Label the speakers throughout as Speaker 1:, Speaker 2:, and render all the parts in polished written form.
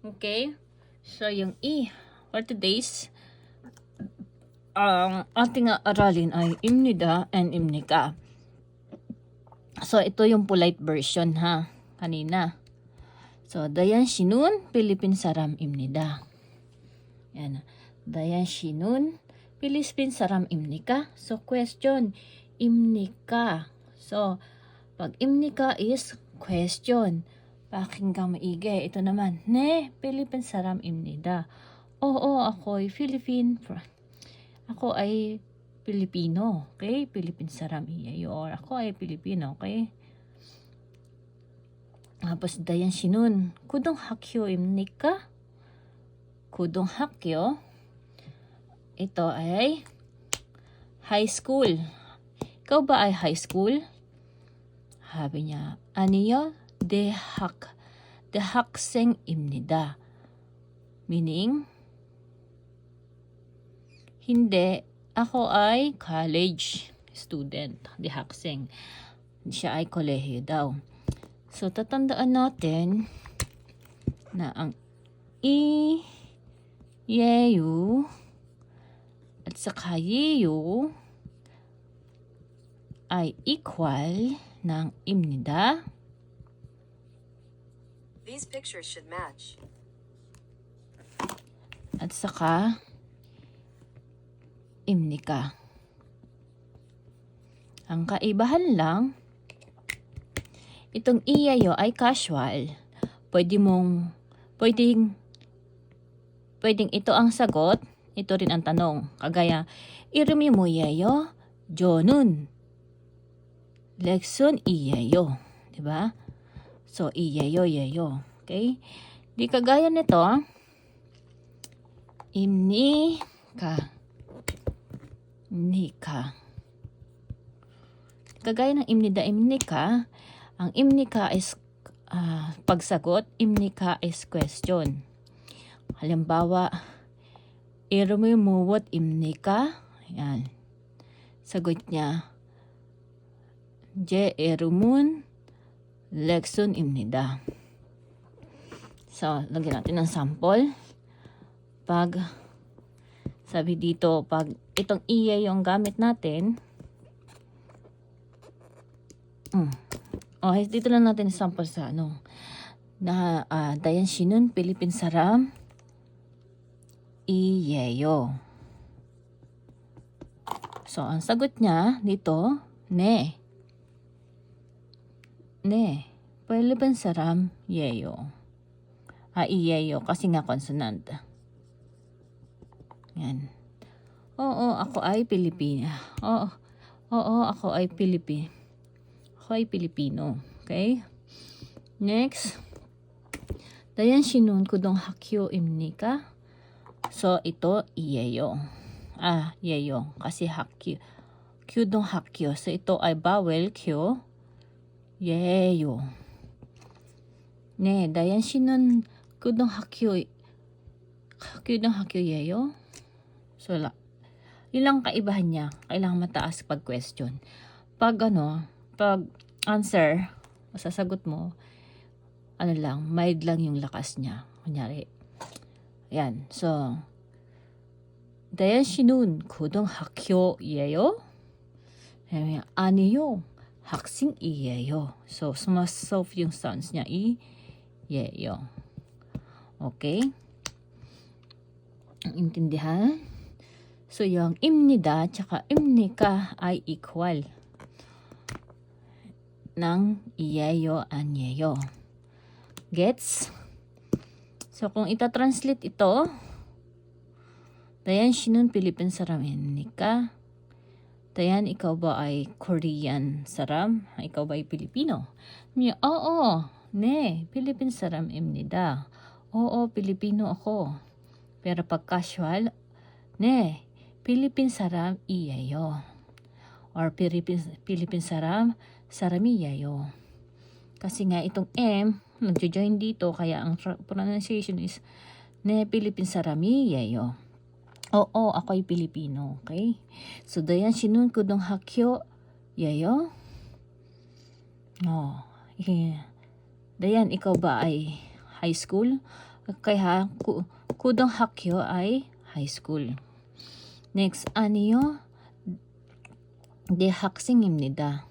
Speaker 1: Okay? So, yung E for today's ang ating aralin ay imnida and imnika. So, ito yung polite version ha, kanina. So, dayan shinun, Philippine saram imnida. Yan. Dayan shinun, Philippine saram imnika. So, question, imnika. So, pag imnika is question. Pakinggang maigi. Ito naman, ne, Philippine saram imnida. Oo, ako'y Ako ay Pilipino, okay? Philippine saram iyayo. Or ako ay Pilipino, okay? Tapos dayan shinun. Kudong hakyo imnika. Kudong hakyo. Ito ay high school. Ikaw ba ay high school? Sabi niya, aniyo 대학생 입니다. Meaning, hindi, ako ay college student. 대학생. Siya ay kolehiyo daw. So, tatandaan natin na ang yeyu at saka yeyu ay equal ng imnida.
Speaker 2: These pictures should match.
Speaker 1: At saka imnika. Ang kaibahan lang, itong iyayo ay casual. Pwedeng ito ang sagot, ito rin ang tanong. Kagaya, irumi mo iyayo, jonun. Lekson iyayo. Diba? So, iyayo. Okay? Di kagaya nito, imnika. Kagaya ng imnika, ang imnika is pagsagot, imnika is question. Halimbawa, irumi mo what imnika? Ayan. Sagot niya, je erumun lekson imnida. So, lagyan natin ng sample. Pag sabi dito, pag itong iya yung gamit natin, okay, dito lang natin sample sa na dayan shinun, Philippine saram iyeyo. So, ang sagot niya dito, ne. Philippine saram yeyo. Iyeyo kasi nga consonant. Yan. Oo, ako ay Pilipina. Oo, ako ay Pilipino. Ako ay Pilipino. Okay? Next. Dayan shinun kudong hakyo imnika. So, ito, iyeyo. Yeyo. Kasi hakyo. Kudong hakyo. So, ito ay vowel, kyo. Yeyo. Ne, dayan shinun kudong hakyo. Kudong hakyo yeyo. So, yun lang kaibahan niya. Kailangan mataas pag question. Pag answer, masasagot mo, mild lang yung lakas niya. Kunyari, yan. So, dayan shinun kudong hakyo yeyo. Aniyo, 학생 이에요. So, mas soft yung sounds niya. Yeyo. Okay? Intindihan? So, yung imnida tsaka imnika ay equal ng iyeyo and yeyo. Gets? So, kung itatranslate ito, dayan shinun Philippine saram imnika. Dayan, ikaw ba ay Korean saram? Ikaw ba ay Pilipino? Oo, ne, Philippine saram imnida. Oo, Pilipino ako. Pero pag casual, ne, Philippine saram iyeyo. Or Philippine saram saramiyeyo. Kasi nga itong M, nagjo-join dito, kaya ang pronunciation is ne, Philippine saramiyeyo. Oo, ako'y Pilipino. Okay? So, dayan shinun kudong hakyo yeyo. Dayan, ikaw ba ay high school? Kaya 고등학교 ay high school. Next, 아니요. 대학생입니다.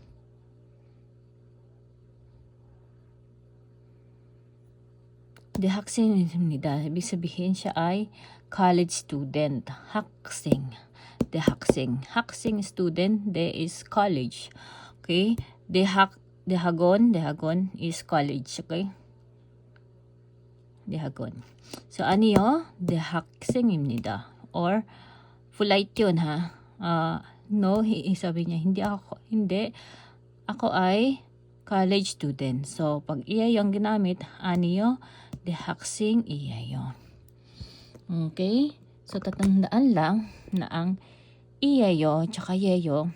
Speaker 1: 대학생입니다. ibig sabihin siya ay college student. 학생. 대학생. 학생 student, de is college. Okay? 대학원 is college. Okay? 대학원. So, 아니요. 대학생입니다. Or, polite yun ha. No, sabi niya, hindi. Ako ay college student. So, pag iya yung ginamit, 아니요. 대학생 iyayo. Okay? So, tatandaan lang na ang iyayo tsaka yeyo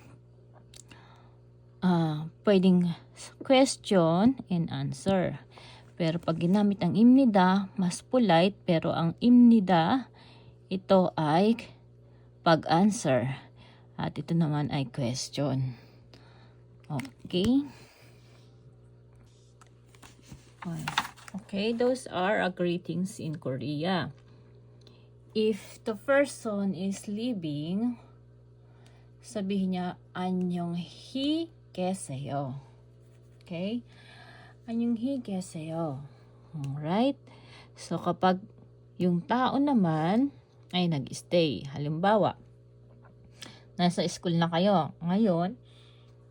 Speaker 1: pwedeng question and answer. Pero pag ginamit ang imnida, mas polite. Pero ang imnida, ito ay pag-answer. At ito naman ay question. Okay? Okay, those are greetings in Korea. If the person is leaving, sabihin niya, 안녕히 계세요. Okay? 안녕히 계세요. Alright? So, kapag yung tao naman ay nag-stay, halimbawa, nasa school na kayo, ngayon,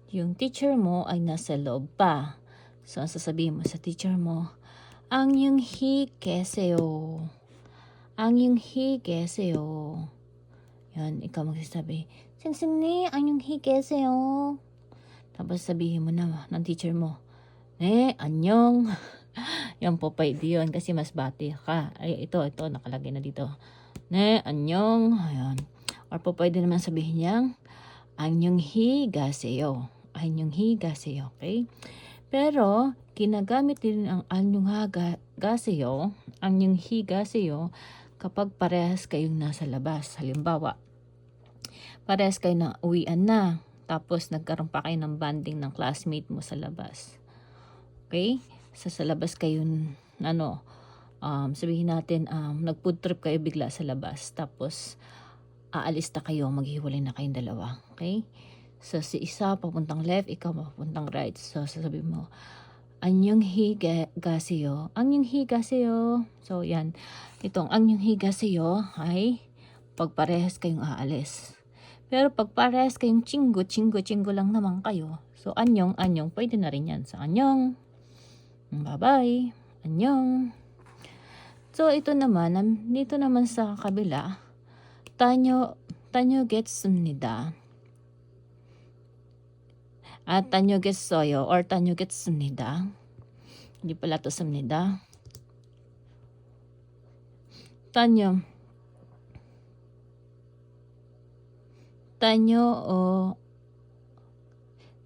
Speaker 1: yung teacher mo ay nasa loob pa. So, ang sasabihin mo sa teacher mo, 안녕히 계세요. 안녕히 계세요. Yan, ikaw magsasabi, 선생님, 안녕히 계세요. Tapos sabihin mo na ng teacher mo, 네, 안녕. Yan po pwede yun kasi mas bati ka. Ay, ito, nakalagay na dito. 네, 안녕. Ayan. Or po pwede naman sabihin niyang, 안녕히 가세요. 안녕히 가세요. Okay? Pero, ginagamit din ang 안녕히 가세요. 안녕히 가세요 kapag parehas kayong nasa labas. Halimbawa, parehas kayo na uwian na. Tapos, nagkaroon pa kayo ng banding ng classmate mo sa labas. Okay? Sa labas kayo, sabihin natin, nag-food trip kayo bigla sa labas. Tapos, aalis na kayo, maghiwalay na kayong dalawa. Okay? So, si isa papuntang left, ikaw papuntang right. So, sasabihin mo, 안녕히 가세요. 안녕히 가세요. So, yan. Itong 안녕히 가세요 ay pagparehas kayong aalis. Pero pag parehas kayong chinggo lang naman kayo. So, anyong, pwede na rin yan. So, anyong. Bye-bye. Anyong. So, ito naman, dito naman sa kabila, 다녀오겠습니다. 다녀오겠어요 or 다녀오겠습니다. hindi pala to 습니다.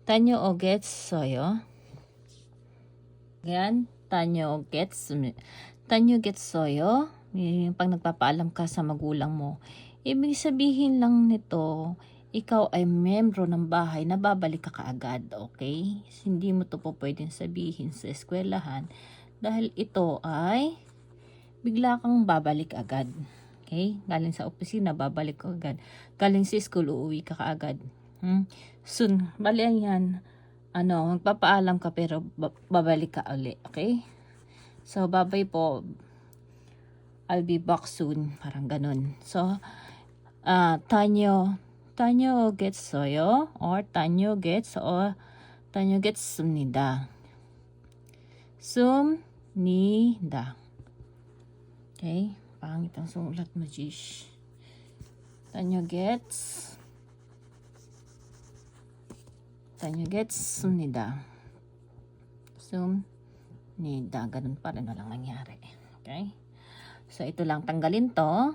Speaker 1: 다녀오겠어요. Yan, 다녀오겠어요. Yung pag nagpapaalam ka sa magulang mo, ibig sabihin lang nito, ikaw ay membro ng bahay na babalik ka kaagad, okay? Hindi mo to po pwedeng sabihin sa eskwelahan dahil ito ay bigla kang babalik agad. Okay? Galing sa opisina, babalik ka agad. Galing sa school, uuwi ka kaagad. Soon, bali yan. Magpapaalam ka pero babalik ka uli. Okay? So, bye-bye po. I'll be back soon. Parang ganun. So, 다녀오겠어요 or 다녀오겠습니다. 습니다. Okay? Pangit ang sulat mo, Jish. 다녀오겠습니다. 습니다. Ganun pa rin walang nangyari. Okay? So, ito lang. Tanggalin to.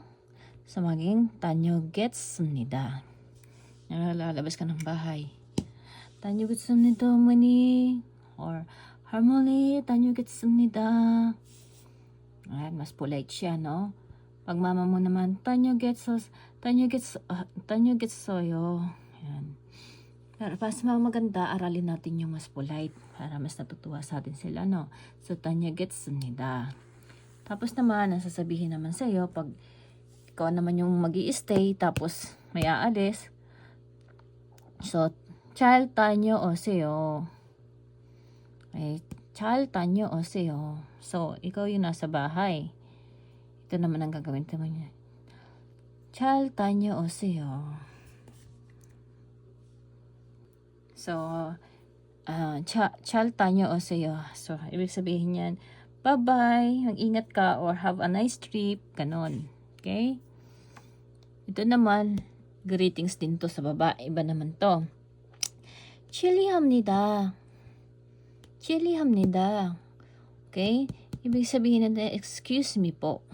Speaker 1: So, maging 다녀오겠습니다. Lalabas ka ng bahay. 다녀오겠습니다, 어머니. Or, 할머니, 다녀오겠습니다. Ayan, mas polite siya, no? Pag mama mo naman, 다녀오겠어요. Ayan. Pero para sa mga maganda, aralin natin yung mas polite para mas natutuwa sa atin sila, no? So, 다녀오겠습니다. Tapos naman, nasasabihin naman sa'yo, pag ikaw naman yung mag-i-stay, tapos may aalis. So, child tanyo oseyo. Okay, child tanyo oseyo. So, ikaw yung nasa bahay. Ito naman ang gagawin naman niya. Child tanyo oseyo. So, child tanyo oseyo. So, ibig sabihin yan, bye-bye, mag-ingat ka, or have a nice trip, ganon. Okay? Ito naman, greetings din to sa baba. Iba naman to. Chilihamnida. Chilihamnida. Okay? Ibig sabihin natin, excuse me po.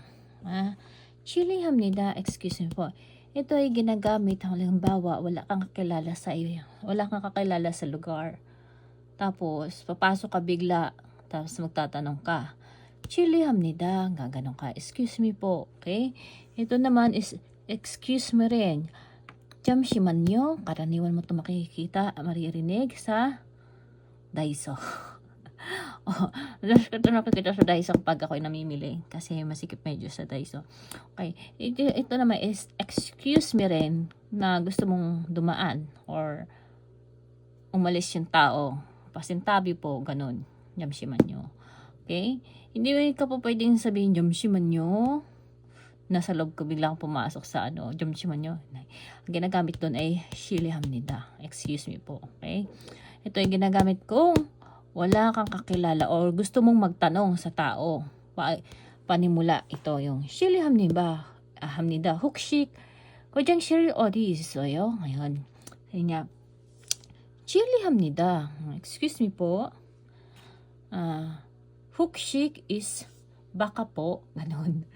Speaker 1: Chilihamnida, excuse me po. Ito ay ginagamit, halimbawa, wala kang kakilala sa iyo. Wala kang kakilala sa lugar. Tapos, papasok ka bigla. Tapos, magtatanong ka. Chilihamnida. Gaganon ka. Excuse me po. Okay? Ito naman is, excuse me rin. Jamshimanyo. Karaniwan mo ito makikita, maririnig sa Daiso. Ito nakikita sa Daiso kapag ako'y namimili. Kasi masikip medyo sa Daiso. Okay. Ito naman is, excuse me rin na gusto mong dumaan or umalis yung tao. Pasintabi po, ganun. Jamshimanyo. Okay? Hindi ka po pwedeng sabihin, Jamshimanyo. Nasa loob ko biglang pumasok sa Jamshimanyo. Ang ginagamit doon ay Shilihamnida. Excuse me po. Okay? Ito ay ginagamit kung wala kang kakilala or gusto mong magtanong sa tao. Panimula ito yung Shilihamnida. Hamnida. Hukshik. Kojang shiri odi isoyo. Ngayon. Sabi niya, Shilihamnida. Excuse me po. Hukshik is baka po. Ganon.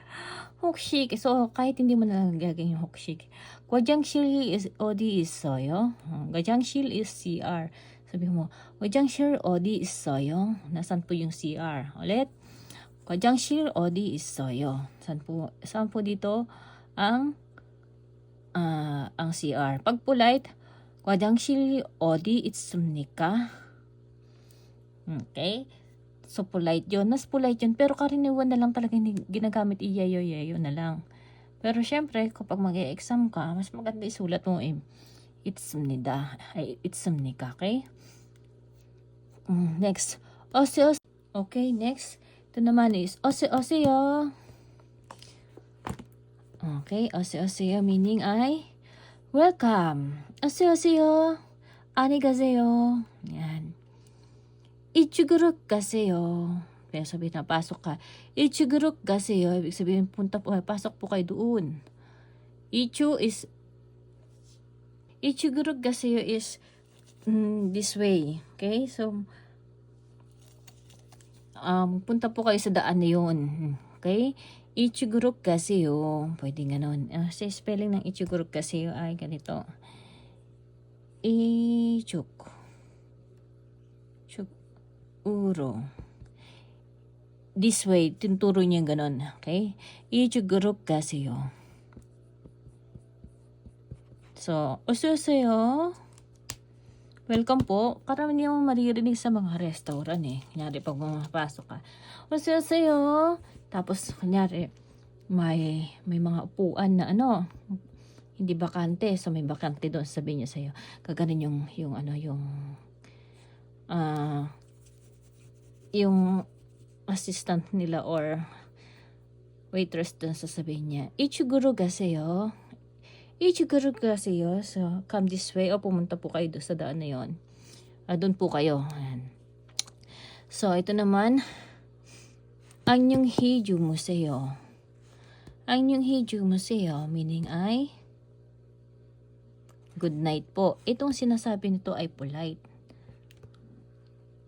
Speaker 1: Hukshik. So, kahit hindi mo nalalagay yung hukshik. Gwajangshil is odi isoyo. Gwajangshil is CR. Sabi mo, Gwajangshil odi isoyo. Nasaan po yung CR? Ulit. Gwajangshil odi isoyo. Saan po dito ang CR? Pag polite, Gwajangshil odi itsumnika. Okay? So, polite yun. Mas polite yun. Pero karaniwan na lang talaga ginagamit iyayo-yayo na lang. Pero syempre, kapag mag-e-exam ka, mas maganda isulat mo itsumnida. Ay, itsumnika. Okay? Next. Ose-ose. Okay, next. Ito naman is ose-oseyo. Okay, ose-oseyo meaning ay welcome. Ose-oseyo. Arigaseyo. Yan. Ichuguruk gaseyo. Kaya sabihin na, pasok ka. Ichuguruk gaseyo. Ibig sabihin, pasok po kayo doon. Ichuguruk gaseyo is this way. Okay? So, punta po kayo sa daan na yun. Okay? Ichuguruk gaseyo. Pwede ganon. Sa spelling ng ichuguruk gaseyo ay ganito. Uro. This way, tinuturo niya ganon. Okay? Ichuguruk gaseyo. So, osuseyo. Welcome po. Karamihan mo maririnig sa mga restaurant eh. Kunyari, pag pumapasok ka. Osuseyo. Tapos, kunyari, may mga upuan na hindi bakante. So, may bakante doon. Sabihin niya sa'yo. Kaganin yung assistant nila or waitress doon, sasabihin niya, Ichiguro gaseyo. Ichiguro gaseyo. So, come this way. O, pumunta po kayo doon sa daan na yun. Doon po kayo. Ayan. So, ito naman, anyong hiju museo. Anyong hiju museo, meaning ay good night po. Itong sinasabi nito ay polite.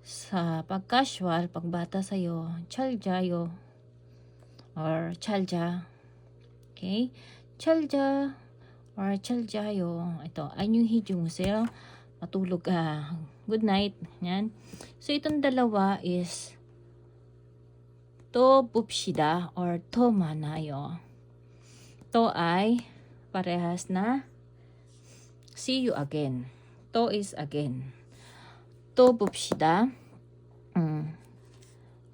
Speaker 1: Sa pag-casual, pagbata sa'yo, chaljayo or chalja. Okay? Chalja or chaljayo. Ito, anyong hiju museo. Matulog ka. Good night. Yan. So, itong dalawa is to bupshida or to manayo. To ay parehas na see you again. To is again. To bupshida.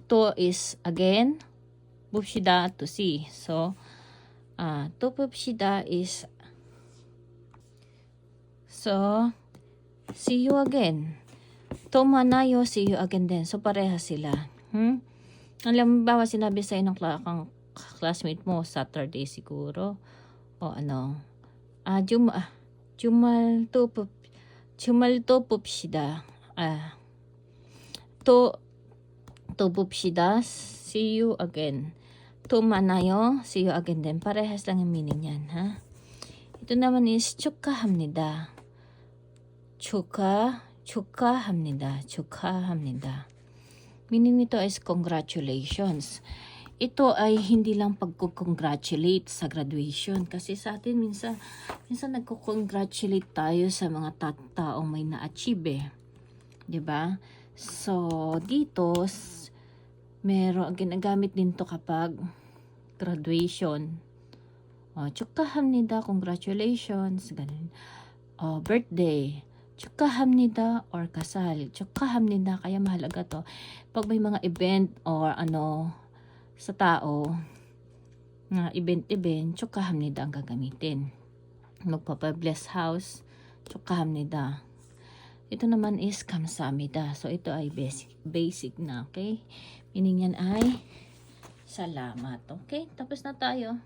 Speaker 1: To is again. 봅시다 to see. So, 또 봅시다 is so, see you again. To manayo, see you again din. So, pareha sila. Alam mo ba, sinabi sa'yo ng classmate mo, Saturday siguro. O ano, 주말 또 봅시다. 또 봅시다. See you again. To manayo, see you again din. Parehas lang yung meaning yan, ha? Ito naman is 축하합니다. 축하합니다. Meaning nito is congratulations. Ito ay hindi lang pagko-congratulate sa graduation. Kasi sa atin minsan nagko-congratulate tayo sa mga taong may na-achieve eh. 'Di ba? So, dito, ginagamit din to kapag graduation. 축하합니다, congratulations, ganun. Birthday, 축하합니다, or kasal. 축하합니다, kaya mahalaga to. Pag may mga event or sa tao, na event, 축하합니다 ang gagamitin. Magpapabless house, 축하합니다. Ito naman is 감사합니다. So, ito ay basic na, okay? Meaning yan ay salamat, okay? Tapos na tayo.